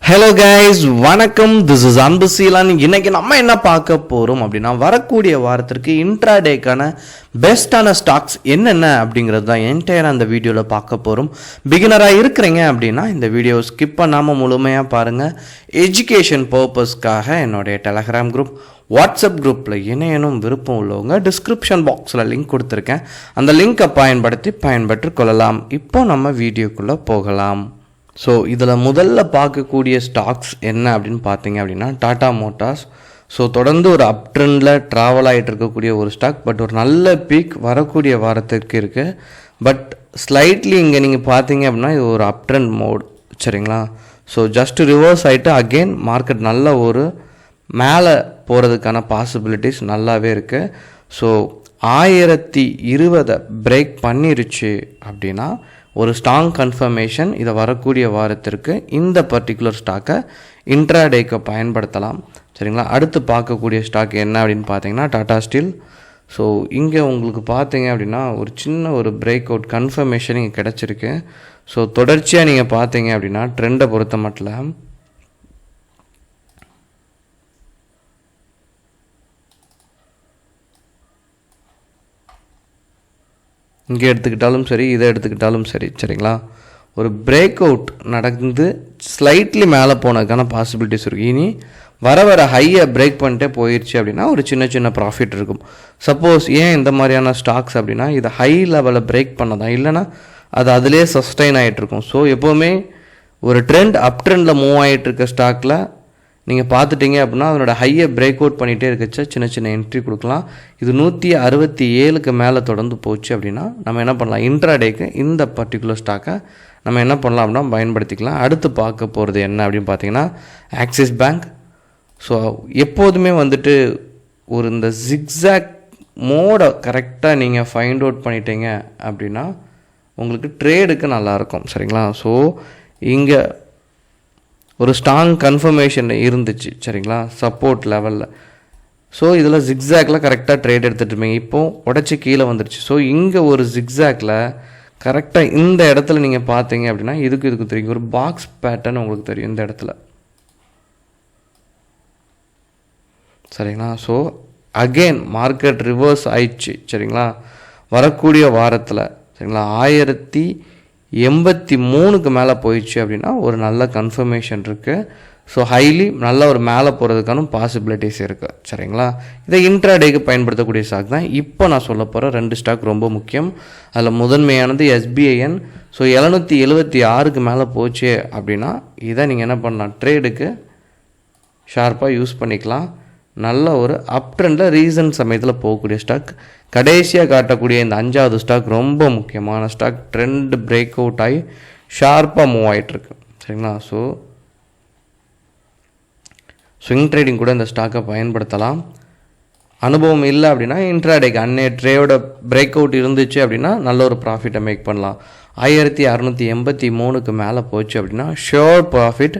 Hello guys, வணக்கம். This is அன்பு Ceylan. இன்னைக்கு நம்ம என்ன பார்க்க போகிறோம் அப்படின்னா, வரக்கூடிய வாரத்திற்கு இன்ட்ராடேக்கான பெஸ்ட்டான ஸ்டாக்ஸ் என்னென்ன அப்படிங்கிறது தான் என்டையராக அந்த வீடியோவில் பார்க்க போகிறோம். பிகினராக இருக்கிறீங்க அப்படின்னா இந்த வீடியோ ஸ்கிப் பண்ணாமல் முழுமையாக பாருங்கள். எஜுகேஷன் பர்பஸ்க்காக என்னுடைய டெலகிராம் குரூப், வாட்ஸ்அப் குரூப்பில் இணையனும் விருப்பம் உள்ளவங்க டிஸ்கிரிப்ஷன் பாக்ஸில் லிங்க் கொடுத்துருக்கேன். அந்த லிங்கை பயன்பெற்று கொள்ளலாம். இப்போ நம்ம வீடியோக்குள்ளே போகலாம். ஸோ இதில் முதல்ல பார்க்கக்கூடிய ஸ்டாக்ஸ் என்ன அப்படின்னு பார்த்தீங்க அப்படின்னா, டாடா மோட்டார்ஸ். ஸோ தொடர்ந்து ஒரு அப் ட்ரெண்டில் ட்ராவல் ஆகிட்டு இருக்கக்கூடிய ஒரு ஸ்டாக். பட் ஒரு நல்ல பீக் வரக்கூடிய வாரத்துக்கு இருக்குது. பட் ஸ்லைட்லி இங்கே நீங்கள் பார்த்தீங்க அப்படின்னா இது ஒரு அப் ட்ரெண்ட் மோட், சரிங்களா? ஸோ ஜஸ்ட் ரிவர்ஸ் ஆகிட்டு அகெயின் மார்க்கெட் நல்ல ஒரு மேலே போகிறதுக்கான பாசிபிலிட்டிஸ் நல்லாவே இருக்குது. ஸோ 1020 பிரேக் பண்ணிருச்சு அப்படின்னா ஒரு ஸ்ட்ராங் கன்ஃபர்மேஷன். இதை வரக்கூடிய வாரத்திற்கு இந்த பர்டிகுலர் ஸ்டாக்கை இன்ட்ராடேக்கு பயன்படுத்தலாம், சரிங்களா? அடுத்து பார்க்கக்கூடிய ஸ்டாக் என்ன அப்படின்னு பார்த்தீங்கன்னா டாடா ஸ்டீல். ஸோ இங்கே உங்களுக்கு பார்த்தீங்க அப்படின்னா ஒரு சின்ன ஒரு பிரேக் அவுட் கன்ஃபர்மேஷன் இங்கே கிடச்சிருக்கு. ஸோ தொடர்ச்சியாக நீங்கள் பார்த்தீங்க அப்படின்னா ட்ரெண்டை பொறுத்த மட்டும் இங்கே எடுத்துக்கிட்டாலும் சரி, இதை எடுத்துக்கிட்டாலும் சரி, சரிங்களா? ஒரு பிரேக் அவுட் நடந்து ஸ்லைட்லி மேலே போனதுக்கான பாசிபிலிட்டிஸ் இருக்குது. இனி வர ஹையை பிரேக் பண்ணிட்டே போயிடுச்சு அப்படின்னா ஒரு சின்ன ப்ராஃபிட் இருக்கும். சப்போஸ் ஏன் இந்த மாதிரியான ஸ்டாக்ஸ் அப்படின்னா இதை ஹை லெவலில் பிரேக் பண்ணதான், இல்லைனா அது அதிலே சஸ்டைன் ஆகிட்டுருக்கும். ஸோ எப்போவுமே ஒரு ட்ரெண்ட் அப் ட்ரெண்டில் மூவ் ஆகிட்டு இருக்க ஸ்டாக்கில் நீங்கள் பார்த்துட்டிங்க அப்படின்னா அதனோட ஹையை பிரேக் அவுட் பண்ணிகிட்டே இருக்கச்சா சின்ன என்ட்ரி கொடுக்கலாம். இது 167க்கு மேலே தொடர்ந்து போச்சு அப்படின்னா நம்ம என்ன பண்ணலாம், இன்ட்ராடேக்கு இந்த பர்டிகுலர் ஸ்டாக்கை நம்ம என்ன பண்ணலாம் அப்படின்னா பயன்படுத்திக்கலாம். அடுத்து பார்க்க போகிறது என்ன அப்படின்னு பார்த்தீங்கன்னா ஆக்சிஸ் பேங்க். ஸோ எப்போதுமே வந்துட்டு ஒரு இந்த ஜிக்ஸாக் மோடை கரெக்டாக நீங்கள் ஃபைண்ட் அவுட் பண்ணிட்டீங்க அப்படின்னா உங்களுக்கு ட்ரேடுக்கு நல்லாயிருக்கும், சரிங்களா? ஸோ இங்கே ஒரு ஸ்ட்ராங் கன்ஃபர்மேஷன் இருந்துச்சு, சரிங்களா, சப்போர்ட் லெவலில். ஸோ இதில் ஜிக்ஸாக்ல கரெக்டாக ட்ரேட் எடுத்துகிட்டு இருப்பீங்க. இப்போது உடச்சி கீழே வந்துடுச்சு. ஸோ இங்கே ஒரு ஜிக்ஸாக்ல கரெக்டாக இந்த இடத்துல நீங்கள் பார்த்தீங்க அப்படின்னா இதுக்கு தெரியும், ஒரு பாக்ஸ் பேட்டர்ன் உங்களுக்கு தெரியும் இந்த இடத்துல, சரிங்களா? ஸோ அகெயின் மார்க்கெட் ரிவர்ஸ் ஆயிடுச்சு, சரிங்களா, வரக்கூடிய வாரத்தில், சரிங்களா. 1083க்கு மேலே போயிடுச்சு அப்படின்னா ஒரு நல்ல கன்ஃபர்மேஷன் இருக்குது. ஸோ ஹைலி நல்ல ஒரு மேலே போகிறதுக்கான பாசிபிலிட்டிஸ் இருக்குது, சரிங்களா? இதை இன்ட்ராடேக்கு பயன்படுத்தக்கூடிய ஸ்டாக் தான் இப்போ நான் சொல்ல போகிற 2 ஸ்டாக் ரொம்ப முக்கியம். அதில் முதன்மையானது SBIN. ஸோ 776க்கு மேலே போச்சு அப்படின்னா இதை நீங்கள் என்ன பண்ணலாம், ட்ரேடுக்கு ஷார்ப்பாக யூஸ் பண்ணிக்கலாம். நல்ல ஒரு அப் ட்ரெண்டில் ரீசன் சமயத்தில் போகக்கூடிய ஸ்டாக். கடைசியாக காட்டக்கூடிய இந்த 5வது ஸ்டாக் ரொம்ப முக்கியமான ஸ்டாக். ட்ரெண்ட் பிரேக் அவுட் ஆகி ஷார்ப்பாக மூவ் ஆகிட்டுருக்கு, சரிங்களா? ஸோ ஸ்விங் ட்ரேடிங் கூட இந்த ஸ்டாக்கை பயன்படுத்தலாம். அனுபவம் இல்லை அப்படின்னா இன்ட்ராடேக்கு அன்னைய ட்ரேயோட பிரேக் அவுட் இருந்துச்சு அப்படின்னா நல்ல ஒரு ப்ராஃபிட்டை மேக் பண்ணலாம். 1683க்கு மேலே போச்சு அப்படின்னா ஷியோர் ப்ராஃபிட்.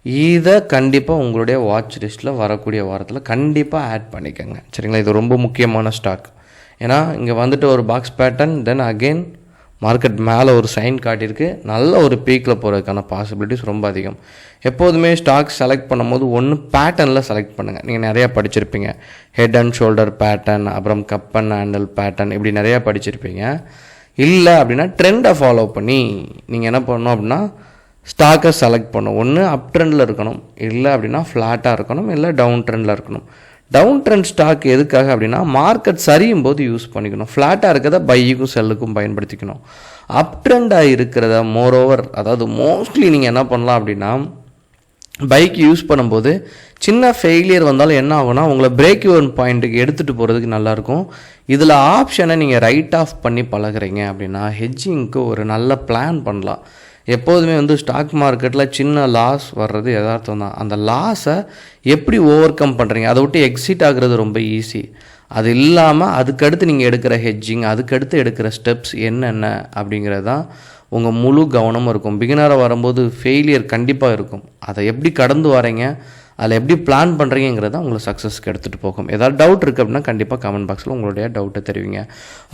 இதை கண்டிப்பாக உங்களுடைய வாட்ச் லிஸ்ட்டில் வரக்கூடிய வாரத்தில் கண்டிப்பாக ஆட் பண்ணிக்கோங்க, சரிங்களா? இது ரொம்ப முக்கியமான ஸ்டாக். ஏன்னா இங்கே வந்துட்டு ஒரு box pattern, then again market மேலே ஒரு சைன் காட்டியிருக்கு. நல்ல ஒரு பீக்கில் போகிறதுக்கான பாசிபிலிட்டிஸ் ரொம்ப அதிகம். எப்போதுமே ஸ்டாக் செலக்ட் பண்ணும்போது ஒன்று பேட்டர்னில் செலக்ட் பண்ணுங்கள். நீங்கள் நிறையா படிச்சிருப்பீங்க, ஹெட் அண்ட் ஷோல்டர் பேட்டர்ன், அப்புறம் கப் அண்ட் ஹேண்டில் பேட்டர்ன், இப்படி நிறையா படிச்சிருப்பீங்க. இல்லை அப்படின்னா ட்ரெண்டை ஃபாலோ பண்ணி நீங்கள் என்ன பண்ணணும் அப்படின்னா ஸ்டாக்கை செலக்ட் பண்ணணும். ஒன்று அப் ட்ரெண்டில் இருக்கணும், இல்லை அப்படின்னா ஃப்ளாட்டாக இருக்கணும், இல்லை டவுன் ட்ரெண்டில் இருக்கணும். டவுன் ட்ரெண்ட் ஸ்டாக் எதுக்காக அப்படின்னா மார்க்கெட் சரியும் போது யூஸ் பண்ணிக்கணும். ஃப்ளாட்டாக இருக்கிறத பையுக்கும் செல்லுக்கும் பயன்படுத்திக்கணும். அப் ட்ரெண்டாக இருக்கிறத மோரோவர், அதாவது மோஸ்ட்லி நீங்கள் என்ன பண்ணலாம் அப்படின்னா பைக் யூஸ் பண்ணும்போது சின்ன ஃபெயிலியர் வந்தாலும் என்ன ஆகும்னா உங்களை பிரேக் ஈவன் பாயிண்ட்டுக்கு எடுத்துகிட்டு போகிறதுக்கு நல்லாயிருக்கும். இதில் ஆப்ஷனை நீங்கள் ரைட் ஆஃப் பண்ணி பழகிறீங்க அப்படின்னா ஹெட்ஜிங்க்கு ஒரு நல்ல பிளான் பண்ணலாம். எப்போதுமே ஸ்டாக் மார்க்கெட்டில் சின்ன லாஸ் வர்றது யதார்த்தம் தான். அந்த லாஸை எப்படி ஓவர் கம் பண்ணுறீங்க, அதை விட்டு எக்ஸிட் ஆகுறது ரொம்ப ஈஸி. அது இல்லாமல் அதுக்கடுத்து நீங்கள் எடுக்கிற ஹெட்ஜிங், அதுக்கடுத்து எடுக்கிற ஸ்டெப்ஸ் என்னென்ன அப்படிங்கிறது தான் உங்கள் முழு கவனமும் இருக்கும். பிகினராக வரும்போது ஃபெயிலியர் கண்டிப்பாக இருக்கும். அதை எப்படி கடந்து வரீங்க, அதில் எப்படி பிளான் பண்ணுறீங்கிறத உங்களை சக்ஸஸ்க்கு எடுத்துகிட்டு போகும். ஏதாவது டவுட் இருக்குது அப்படின்னா கண்டிப்பாக கமெண்ட் பாக்ஸில் உங்களுடைய டவுட்டை தெரிவிங்க.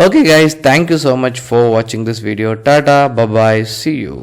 Okay guys, thank you so much for வாட்சிங் this video. Tata, bye bye, see you.